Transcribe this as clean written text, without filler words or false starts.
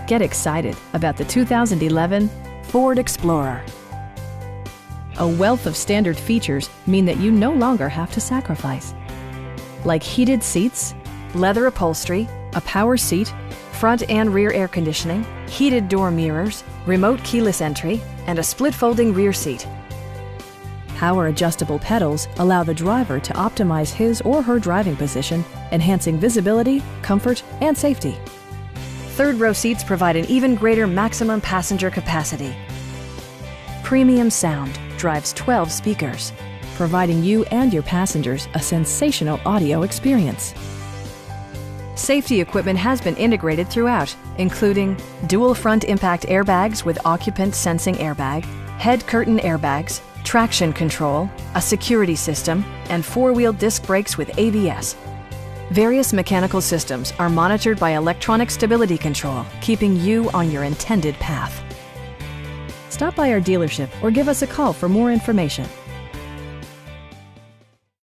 Get excited about the 2011 Ford Explorer. A wealth of standard features mean that you no longer have to sacrifice, like heated seats, leather upholstery, a power seat, front and rear air conditioning, heated door mirrors, remote keyless entry, and a split-folding rear seat. Power adjustable pedals allow the driver to optimize his or her driving position, enhancing visibility, comfort, and safety. Third-row seats provide an even greater maximum passenger capacity. Premium sound drives 12 speakers, providing you and your passengers a sensational audio experience. Safety equipment has been integrated throughout, including dual front impact airbags with occupant sensing airbag, head curtain airbags, traction control, a security system, and four-wheel disc brakes with ABS. Various mechanical systems are monitored by electronic stability control, keeping you on your intended path. Stop by our dealership or give us a call for more information.